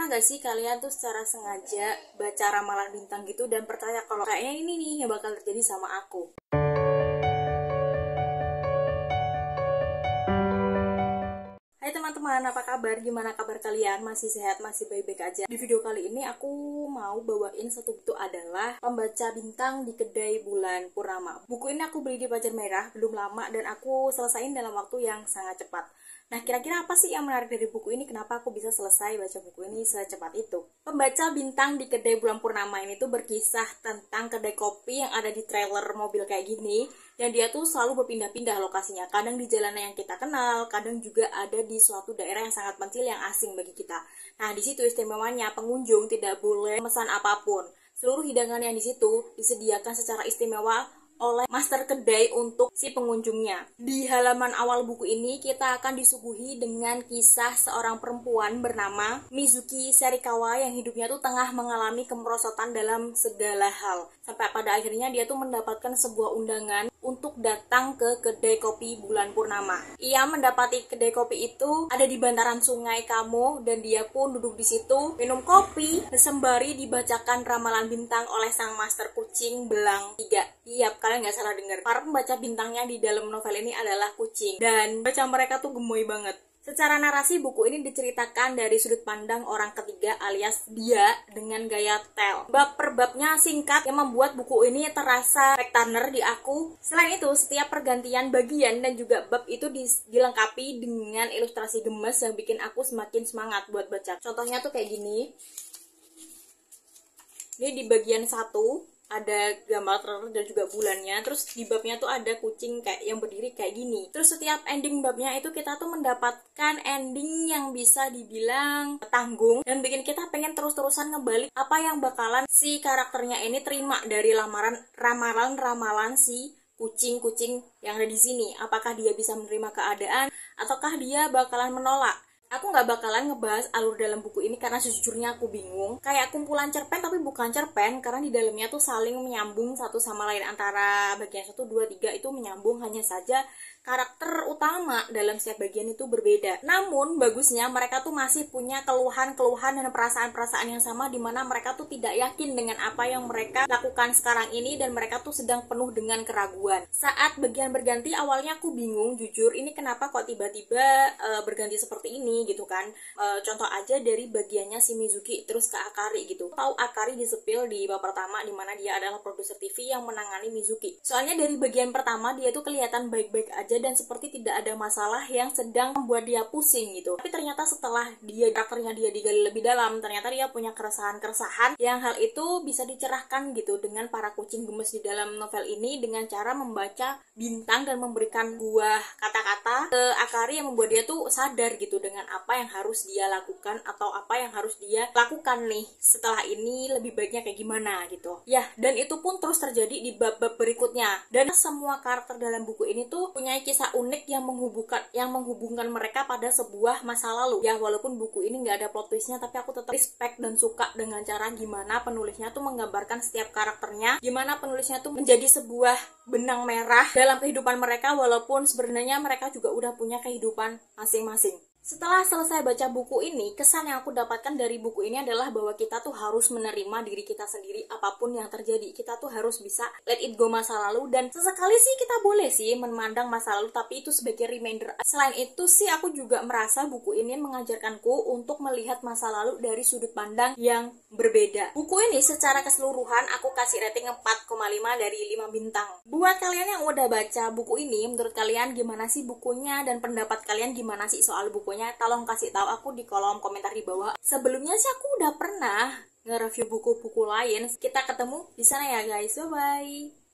gak sih kalian tuh secara sengaja baca ramalan bintang gitu dan percaya kalau kayaknya ini nih yang bakal terjadi sama aku? Hai teman-teman, apa kabar? Gimana kabar kalian? Masih sehat? Masih baik-baik aja? Di video kali ini aku mau bawain satu buku adalah Pembaca Bintang di Kedai Bulan Purnama. Buku ini aku beli di Pajar Merah, belum lama dan aku selesaiin dalam waktu yang sangat cepat. Nah, kira-kira apa sih yang menarik dari buku ini? Kenapa aku bisa selesai baca buku ini secepat itu? Pembaca Bintang di Kedai Bulan Purnama ini tuh berkisah tentang kedai kopi yang ada di trailer mobil kayak gini. Dan dia tuh selalu berpindah-pindah lokasinya. Kadang di jalanan yang kita kenal, kadang juga ada di suatu daerah yang sangat pentil yang asing bagi kita. Nah, di situ istimewanya pengunjung tidak boleh memesan apapun. Seluruh hidangan yang di situ disediakan secara istimewa oleh master kedai untuk si pengunjungnya. Di halaman awal buku ini kita akan disuguhi dengan kisah seorang perempuan bernama Mizuki Serikawa yang hidupnya tuh tengah mengalami kemerosotan dalam segala hal. Sampai pada akhirnya dia tuh mendapatkan sebuah undangan untuk datang ke kedai kopi Bulan Purnama. Ia mendapati kedai kopi itu ada di bantaran Sungai Kamo dan dia pun duduk di situ minum kopi sembari dibacakan ramalan bintang oleh sang master kucing belang 3. Iya, kalian nggak salah dengar. Para pembaca bintangnya di dalam novel ini adalah kucing dan baca mereka tuh gemoy banget. Secara narasi, buku ini diceritakan dari sudut pandang orang ketiga alias dia dengan gaya tell. Bab per babnya singkat yang membuat buku ini terasa spektaner di aku. Selain itu, setiap pergantian bagian dan juga bab itu dilengkapi dengan ilustrasi gemes yang bikin aku semakin semangat buat baca. Contohnya tuh kayak gini. Ini di bagian 1 ada gambar trailer dan juga bulannya, terus di babnya tuh ada kucing kayak yang berdiri kayak gini. Terus setiap ending babnya itu kita tuh mendapatkan ending yang bisa dibilang tanggung dan bikin kita pengen terus-terusan ngebalik apa yang bakalan si karakternya ini terima dari ramalan si kucing-kucing yang ada di sini. Apakah dia bisa menerima keadaan ataukah dia bakalan menolak? Aku nggak bakalan ngebahas alur dalam buku ini karena sejujurnya aku bingung. Kayak kumpulan cerpen tapi bukan cerpen karena di dalamnya tuh saling menyambung satu sama lain. Antara bagian 1, 2, 3 itu menyambung, hanya saja karakter utama dalam setiap bagian itu berbeda. Namun bagusnya mereka tuh masih punya keluhan-keluhan dan perasaan-perasaan yang sama, dimana mereka tuh tidak yakin dengan apa yang mereka lakukan sekarang ini dan mereka tuh sedang penuh dengan keraguan. Saat bagian berganti awalnya aku bingung jujur, ini kenapa kok tiba-tiba berganti seperti ini gitu kan. Contoh aja dari bagiannya si Mizuki terus ke Akari gitu. Tahu Akari disepil di bab pertama dimana dia adalah produser TV yang menangani Mizuki. Soalnya dari bagian pertama dia tuh kelihatan baik-baik aja dan seperti tidak ada masalah yang sedang membuat dia pusing gitu. Tapi ternyata setelah karakternya dia digali lebih dalam, ternyata dia punya keresahan-keresahan yang hal itu bisa dicerahkan gitu dengan para kucing gemes di dalam novel ini dengan cara membaca bintang dan memberikan buah kata-kata ke Akari yang membuat dia tuh sadar gitu dengan apa yang harus dia lakukan atau apa yang harus dia lakukan nih setelah ini lebih baiknya kayak gimana gitu. Ya, dan itu pun terus terjadi di bab-bab berikutnya. Dan semua karakter dalam buku ini tuh punya kisah unik yang menghubungkan mereka pada sebuah masa lalu. Ya, walaupun buku ini nggak ada plot twistnya, tapi aku tetap respect dan suka dengan cara gimana penulisnya tuh menggambarkan setiap karakternya, gimana penulisnya tuh menjadi sebuah benang merah dalam kehidupan mereka, walaupun sebenarnya mereka juga udah punya kehidupan masing-masing. Setelah selesai baca buku ini, kesan yang aku dapatkan dari buku ini adalah bahwa kita tuh harus menerima diri kita sendiri apapun yang terjadi. Kita tuh harus bisa let it go masa lalu, dan sesekali sih kita boleh sih memandang masa lalu, tapi itu sebagai reminder. Selain itu sih aku juga merasa buku ini mengajarkanku untuk melihat masa lalu dari sudut pandang yang berbeda. Buku ini secara keseluruhan aku kasih rating 4,5 dari 5 bintang. Buat kalian yang udah baca buku ini, menurut kalian gimana sih bukunya dan pendapat kalian gimana sih soal bukunya? Tolong kasih tahu aku di kolom komentar di bawah. Sebelumnya sih aku udah pernah nge-review buku-buku lain. Kita ketemu di sana ya guys. Bye bye.